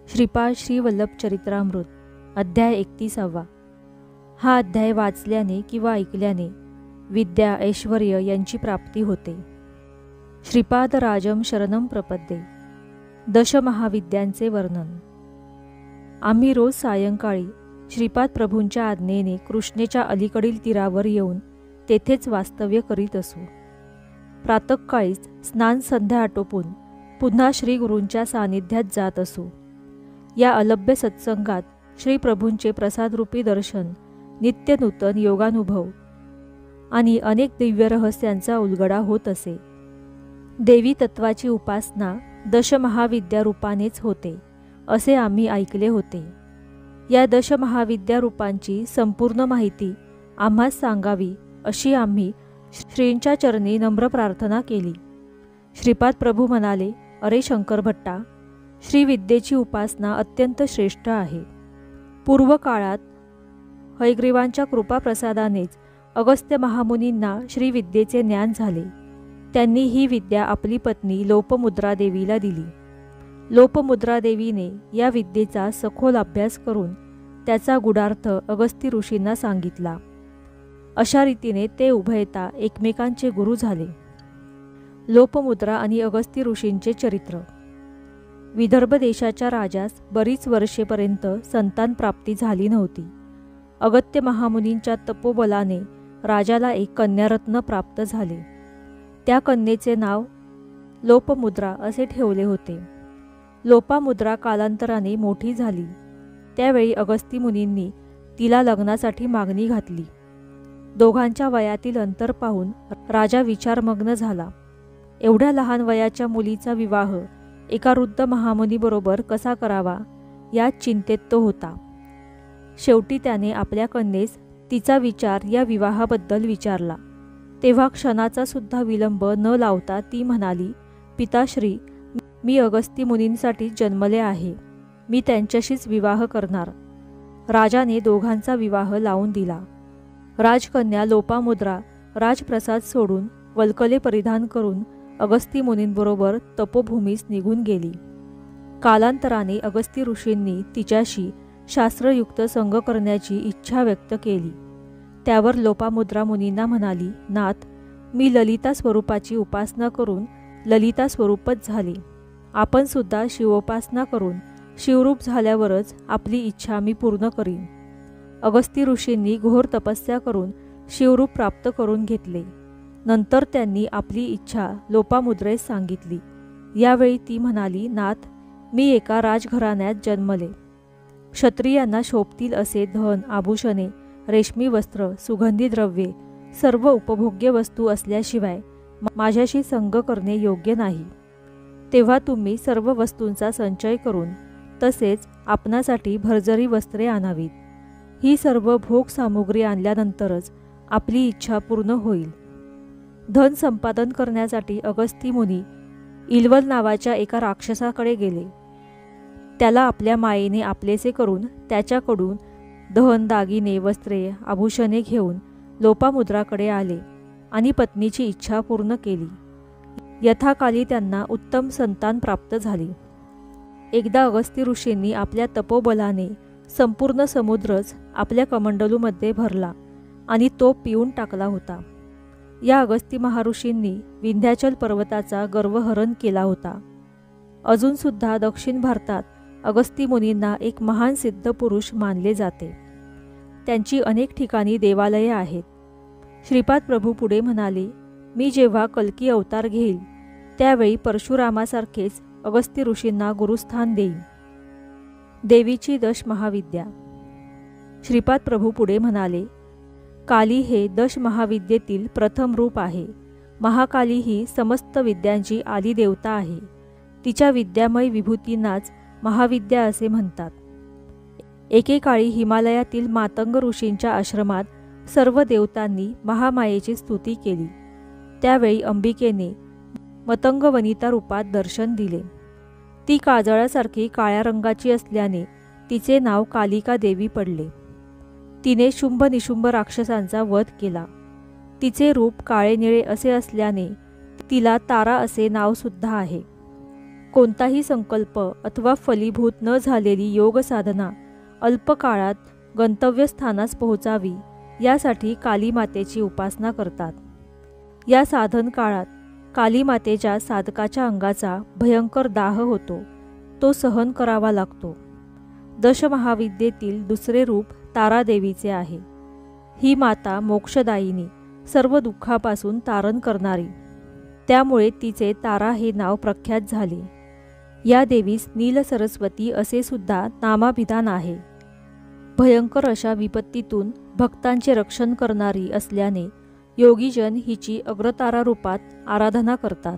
श्रीपाद श्री वल्लभ चरित्रामृत अध्याय 31. हा अध्याय वाचल्याने किंवा ऐकल्याने विद्या ऐश्वर्य यांची प्राप्ती होते. श्रीपाद राजम शरणम प्रपद्ये. दशमहाविद्यांचे वर्णन. आम्ही रोज सायंकाळी श्रीपाद प्रभूंच्या आज्ञेने कृष्णेच्या अलीकडील तीरावर येऊन तेथेच वास्तव्य करीत असू. प्रातःकाळीच स्नान संध्या आटोपून पुन्हा श्रीगुरूंच्या सानिध्यात जात असू. या अलभ्य सत्संगात श्री प्रभूंचे प्रसादरूपी दर्शन, नित्य नूतन योगानुभव आणि अनेक दिव्य रहस्यांचा उलगडा होत असे. देवी तत्वाची उपासना दशमहाविद्या रूपानेच होते असे आम्ही ऐकले होते. या दशमहाविद्या रूपांची संपूर्ण माहिती आम्हास सांगावी अशी आम्ही श्रींच्या चरणी नम्र प्रार्थना केली. श्रीपाद प्रभू म्हणाले, अरे शंकर भट्टा, श्रीविद्येची उपासना अत्यंत श्रेष्ठ आहे. पूर्व काळात हयग्रीवांच्या कृपाप्रसादानेच अगस्त्य महामुनींना श्रीविद्येचे ज्ञान झाले. त्यांनी ही विद्या आपली पत्नी लोपमुद्रा देवीला दिली. लोपमुद्रा देवीने या विद्येचा सखोल अभ्यास करून त्याचा गूढार्थ अगस्ती ऋषींना सांगितला. अशा रीतीने ते उभयता एकमेकांचे गुरु झाले. लोपमुद्रा आणि अगस्ती ऋषींचे चरित्र. विदर्भ देशाच्या राजास बरीच वर्षेपर्यंत संतान प्राप्ती झाली नव्हती. अगस्त्य महामुनींच्या तपोबलाने राजाला एक कन्यारत्न प्राप्त झाले. त्या कन्येचे नाव लोपमुद्रा असे ठेवले होते. लोपामुद्रा कालांतराने मोठी झाली. त्यावेळी अगस्ती मुनींनी तिला लग्नासाठी मागणी घातली. दोघांच्या वयातील अंतर पाहून राजा विचारमग्न झाला. एवढ्या लहान वयाच्या मुलीचा विवाह एका वृद्ध महामुनीबरोबर कसा करावा यात चिंतेत तो होता. शेवटी त्याने आपल्या कन्येस तिचा विचार या विवाहाबद्दल विचारला. तेव्हा क्षणाचा सुद्धा विलंब न लावता ती म्हणाली, पिताश्री, मी अगस्ती मुनींसाठी जन्मले आहे. मी त्यांच्याशीच विवाह करणार. राजाने दोघांचा विवाह लावून दिला. राजकन्या लोपामुद्रा राजप्रसाद सोडून वल्कले परिधान करून अगस्ती मुनींबरोबर तपोभूमीस निघून गेली. कालांतराने अगस्ती ऋषींनी तिच्याशी शास्त्रयुक्त संग करण्याची इच्छा व्यक्त केली. त्यावर लोपामुद्रा मुनींना म्हणाली, नाथ, मी ललिता स्वरूपाची उपासना करून ललिता स्वरूपच झाली. आपण सुद्धा शिवोपासना करून शिवरूप झाल्यावरच आपली इच्छा मी पूर्ण करीन. अगस्ती ऋषींनी घोर तपस्या करून शिवरूप प्राप्त करून घेतले. नंतर त्यांनी आपली इच्छा लोपामुद्रेस सांगितली. यावेळी ती म्हणाली, नाथ, मी एका राजघराण्यात जन्मले. क्षत्रियांना शोभतील असे धन, आभूषणे, रेशमी वस्त्र, सुगंधी द्रव्ये, सर्व उपभोग्य वस्तू असल्याशिवाय माझ्याशी संग करणे योग्य नाही. तेव्हा तुम्ही सर्व वस्तूंचा संचय करून तसेच आपणासाठी भरजरी वस्त्रे आणावीत. ही सर्व भोग सामुग्री आणल्यानंतरच आपली इच्छा पूर्ण होईल. धन संपादन करण्यासाठी अगस्ती मुनी इल्वल नावाच्या एका राक्षसाकडे गेले. त्याला आपल्या मायेने आपलेसे करून त्याच्याकडून धन, दागिने, वस्त्रे, आभूषणे घेऊन लोपामुद्राकडे आले आणि पत्नीची इच्छा पूर्ण केली. यथाकाली त्यांना उत्तम संतान प्राप्त झाली. एकदा अगस्ती ऋषींनी आपल्या तपोबलाने संपूर्ण समुद्रच आपल्या कमंडलूमध्ये भरला आणि तो पिऊन टाकला होता. या अगस्ती महर्षींनी विंध्याचल पर्वताचा गर्वहरण केला होता. अजूनसुद्धा दक्षिण भारतात अगस्ती मुनींना एक महान सिद्ध पुरुष मानले जाते. त्यांची अनेक ठिकाणी देवालये आहेत. श्रीपाद प्रभू पुढे म्हणाले, मी जेव्हा कल्की अवतार घेईल त्यावेळी परशुरामासारखेच अगस्ती ऋषींना गुरुस्थान देईन. देवीची दशमहाविद्या. श्रीपाद प्रभू पुढे म्हणाले, काली हे दशमहाविद्येतील प्रथम रूप आहे. महाकाली ही समस्त विद्यांची आदिदेवता आहे. तिच्या विद्यामय विभूतींनाच महाविद्या असे म्हणतात. एकेकाळी हिमालयातील मातंग ऋषींच्या आश्रमात सर्व देवतांनी महामायेची स्तुती केली. त्यावेळी अंबिकेने मतंग वनिता रूपात दर्शन दिले. ती काजळासारखी काळ्या रंगाची असल्याने तिचे नाव कालिका देवी पडले. तिने शुंभ निशुंभ राक्षसांचा वध केला. तिचे रूप काळे निळे असे असल्याने तिला तारा असे नावसुद्धा आहे. कोणताही संकल्प अथवा फलीभूत न झालेली योग साधना अल्प काळात गंतव्यस्थानास पोहोचावी यासाठी कालीमातेची उपासना करतात. या साधन काळात कालीमातेच्या साधकाच्या अंगाचा भयंकर दाह होतो, तो सहन करावा लागतो. दशमहाविद्येतील दुसरे रूप तारादेवीचे आहे. ही माता मोक्षदायिनी, सर्व दुःखापासून तारण करणारी, त्यामुळे तिचे तारा हे नाव प्रख्यात झाले. या देवीस नील सरस्वती असे सुद्धा नामाभिधान आहे. भयंकर अशा विपत्तीतून भक्तांचे रक्षण करणारी असल्याने योगीजन हिची अग्रतारा रूपात आराधना करतात.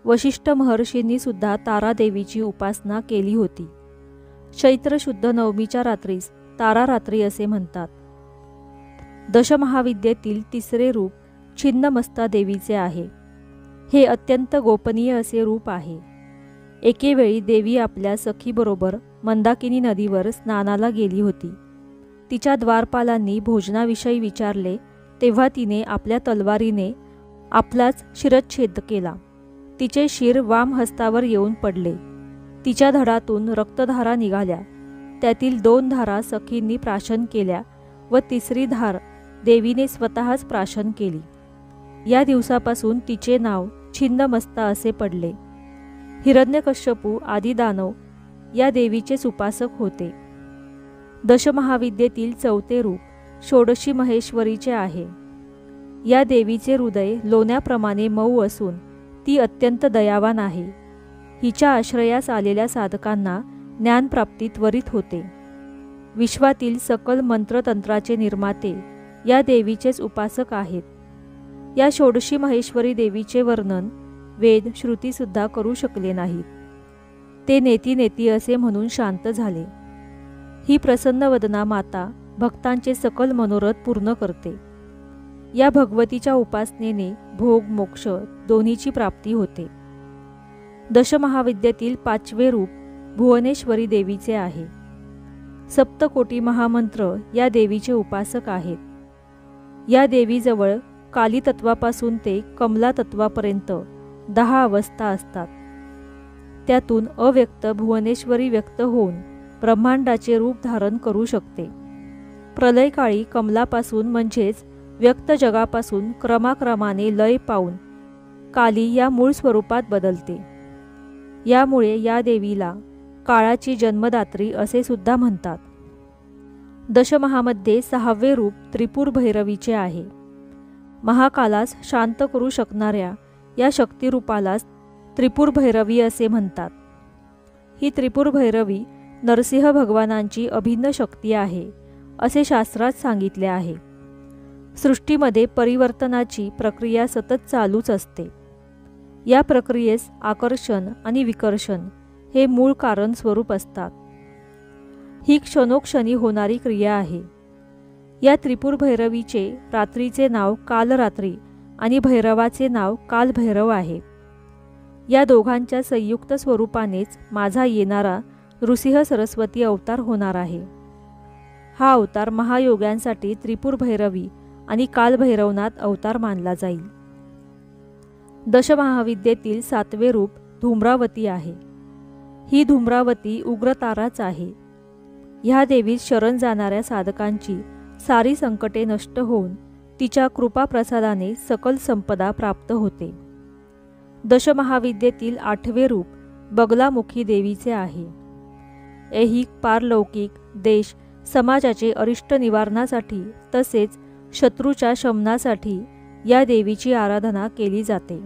वशिष्ठ महर्षींनी सुद्धा तारादेवीची उपासना केली होती. चैत्र शुद्ध नवमीच्या रात्रीस तारारात्री असे म्हणतात. दशमहाविद्येतील तिसरे रूप छिन्नमस्ता देवीचे आहे. हे अत्यंत गोपनीय असे रूप आहे. एकेवेळी देवी आपल्या सखीबरोबर मंदाकिनी नदीवर स्नानाला गेली होती. तिच्या द्वारपालांनी भोजनाविषयी विचारले तेव्हा तिने आपल्या तलवारीने आपलाच शिरच्छेद केला. तिचे शिर वाम हस्तावर येऊन पडले. तिच्या धडातून रक्तधारा निघाल्या. त्यातील 2 धारा सखींनी प्राशन केल्या व तिसरी धार देवीने स्वतःच प्राशन केली. या दिवसापासून तिचे नाव छिन्नमस्ता असे पडले. हिरण्यकश्यपू आदी दानव या देवीचेच उपासक होते. दशमहाविद्येतील चौथे रूप षोडशी महेश्वरीचे आहे. या देवीचे हृदय लोण्याप्रमाणे मऊ असून ती अत्यंत दयावान आहे. हिच्या आश्रयास आलेल्या साधकांना ज्ञानप्राप्ती त्वरित होते. विश्वातील सकल मंत्रतंत्राचे निर्माते या देवीचेच उपासक आहेत. या षोडशी महेश्वरी देवीचे वर्णन वेद श्रुतीसुद्धा करू शकले नाहीत. ते नेती नेती असे म्हणून शांत झाले. ही प्रसन्नवदना माता भक्तांचे सकल मनोरथ पूर्ण करते. या भगवतीच्या उपासनेने भोग मोक्ष दोन्हीची प्राप्ती होते. दशमहाविद्येतील 5वे रूप भुवनेश्वरी देवीचे आहे. सप्तकोटी महामंत्र या देवीचे उपासक आहेत. या देवीजवळ काली तत्वापासून ते कमला तत्वापर्यंत 10 अवस्था असतात. त्यातून अव्यक्त भुवनेश्वरी व्यक्त होऊन ब्रह्मांडाचे रूप धारण करू शकते. प्रलयकाळी कमलापासून म्हणजेच व्यक्त जगापासून क्रमाक्रमाने लय पावून काली या मूळ स्वरूपात बदलते. यामुळे या देवीला काळाची जन्मदात्री असे सुद्धा म्हणतात. दशमहामध्ये 6वे रूप त्रिपुर भैरवीचे आहे. महाकालास शांत करू शकणाऱ्या या शक्तिरूपालाच त्रिपुर भैरवी असे म्हणतात. ही त्रिपुर भैरवी नरसिंह भगवानांची अभिन्न शक्ती आहे असे शास्त्रात सांगितले आहे. सृष्टीमध्ये परिवर्तनाची प्रक्रिया सतत चालूच असते. या प्रक्रियेस आकर्षण आणि विकर्षण हे मूळ कारण स्वरूप असतात. ही क्षणोक्षणी होणारी क्रिया आहे. या त्रिपुर भैरवीचे रात्रीचे नाव कालरात्री आणि भैरवाचे नाव कालभैरव आहे. या दोघांच्या संयुक्त स्वरूपानेच माझा येणारा नृसिंह सरस्वती अवतार होणार आहे. हा अवतार महायोग्यांसाठी त्रिपुर भैरवी आणि कालभैरवनाथ अवतार मानला जाईल. दशमहाविद्येतील 7वे रूप धूम्रावती आहे. ही धूम्रावती उग्रताराच आहे. ह्या देवीस शरण जाणाऱ्या साधकांची सारी संकटे नष्ट होऊन तिच्या कृपाप्रसादाने सकल संपदा प्राप्त होते. दशमहाविद्येतील 8वे रूप बगलामुखी देवीचे आहे. ऐहिक पारलौकिक देश समाजाचे अरिष्ट निवारणासाठी तसेच शत्रूच्या शमनासाठी या देवीची आराधना केली जाते.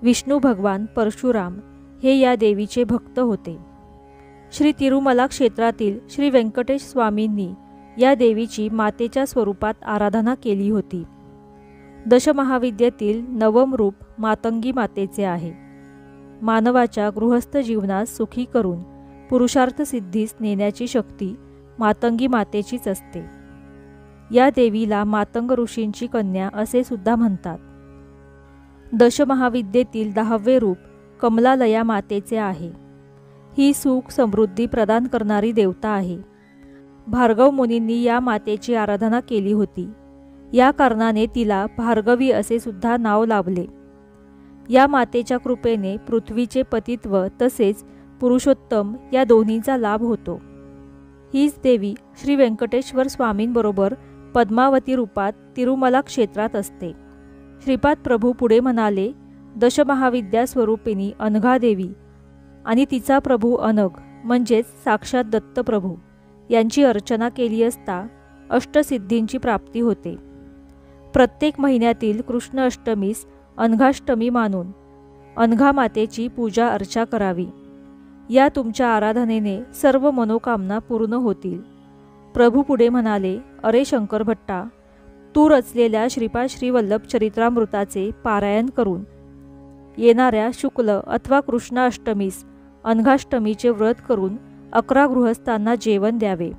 विष्णू भगवान परशुराम हे या देवीचे भक्त होते. श्री तिरुमला क्षेत्रातील श्री व्यंकटेश स्वामींनी या देवीची मातेच्या स्वरूपात आराधना केली होती. दशमहाविद्येतील 9व रूप मातंगी मातेचे आहे. मानवाच्या गृहस्थ जीवनास सुखी करून पुरुषार्थ सिद्धीस नेण्याची शक्ती मातंगी मातेचीच असते. या देवीला मातंग ऋषींची कन्या असे सुद्धा म्हणतात. दशमहाविद्येतील 10वे रूप कमलालया मातेचे आहे. ही सुख समृद्धी प्रदान करणारी देवता आहे. भार्गव मुनींनी या मातेची आराधना केली होती. या कारणाने तिला भार्गवी असे सुद्धा नाव लाभले. या मातेच्या कृपेने पृथ्वीचे पतित्व तसेच पुरुषोत्तम या दोन्हींचा लाभ होतो. हीच देवी श्री व्यंकटेश्वर स्वामींबरोबर पद्मावती रूपात तिरुमला क्षेत्रात असते. श्रीपाद प्रभू पुढे म्हणाले, दशमहाविद्या स्वरूपिणी अनघादेवी आणि तिचा प्रभू अनघ म्हणजेच साक्षात दत्तप्रभू यांची अर्चना केली असता अष्टसिद्धींची प्राप्ती होते. प्रत्येक महिन्यातील कृष्ण अष्टमीस अनघाष्टमी मानून अनघा मातेची पूजा अर्चा करावी. या तुमच्या आराधनेने सर्व मनोकामना पूर्ण होतील. प्रभू पुढे म्हणाले, अरे शंकर भट्टा, तू रचलेल्या श्रीपाद श्रीवल्लभ चरित्रामृताचे पारायण करून येणाऱ्या शुक्ल अथवा कृष्ण अष्टमीस अनघाष्टमीचे व्रत करून 11 गृहस्थांना जेवण द्यावे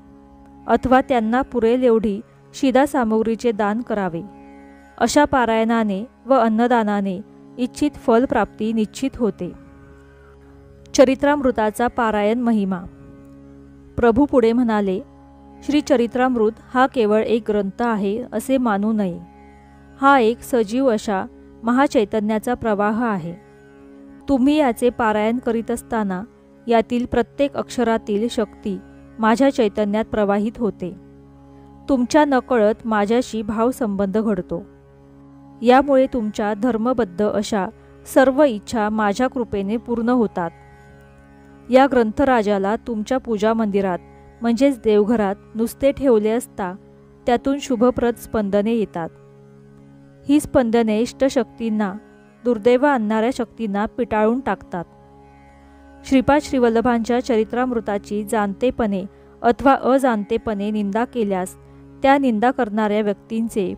अथवा त्यांना पुरेल एवढी शिदा सामुग्रीचे दान करावे. अशा पारायणाने व अन्नदानाने इच्छित फल प्राप्ती निश्चित होते. चरित्रामृताचा पारायण महिमा. प्रभू पुढे म्हणाले, श्री चरित्रामृत हा केवळ एक ग्रंथ आहे असे मानू नये. हा एक सजीव अशा महाचैतन्याचा प्रवाह आहे. तुम्ही याचे पारायण करीत असताना यातील प्रत्येक अक्षरातील शक्ती माझ्या चैतन्यात प्रवाहित होते. तुमच्या नकळत माझ्याशी भावसंबंध घडतो. यामुळे तुमच्या धर्मबद्ध अशा सर्व इच्छा माझ्या कृपेने पूर्ण होतात. या ग्रंथराजाला तुमच्या पूजा मंदिरात म्हणजेच देवघरात नुसते ठेवले असता त्यातून शुभप्रद स्पंदने येतात. ही स्पंदने इष्टशक्तींना, दुर्दैव आणणाऱ्या शक्तींना पिटाळून टाकतात. श्रीपाद श्रीवल्लभांच्या चरित्रामृताची जाणतेपणे अथवा अजाणतेपणे निंदा केल्यास त्या निंदा करणाऱ्या व्यक्तींचे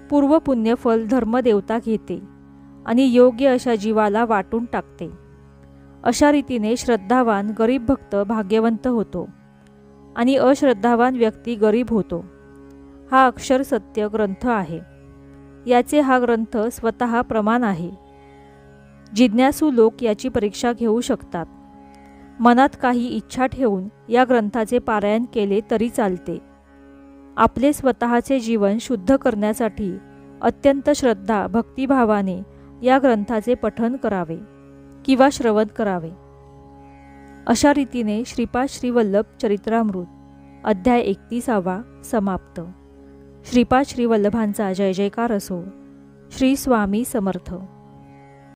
पूर्व पुण्यफल धर्मदेवता घेते आणि योग्य अशा जीवाला वाटून टाकते. अशा रीतीने श्रद्धावान गरीब भक्त भाग्यवंत होतो आणि अश्रद्धावान व्यक्ती गरीब होतो. हा अक्षर सत्य ग्रंथ आहे. याचे हा ग्रंथ स्वतः प्रमाण आहे. जिज्ञासू लोक याची परीक्षा घेऊ शकतात. मनात काही इच्छा ठेवून या ग्रंथाचे पारायण केले तरी चालते. आपले स्वतःचे जीवन शुद्ध करण्यासाठी अत्यंत श्रद्धा भक्तिभावाने या ग्रंथाचे पठण करावे किंवा श्रवण करावे. अशा रीतीने श्रीपाद श्रीवल्लभ चरित्रामृत अध्याय 31 समाप्त. श्रीपाद श्रीवल्लभांचा जय जयकार असो. श्री स्वामी समर्थ.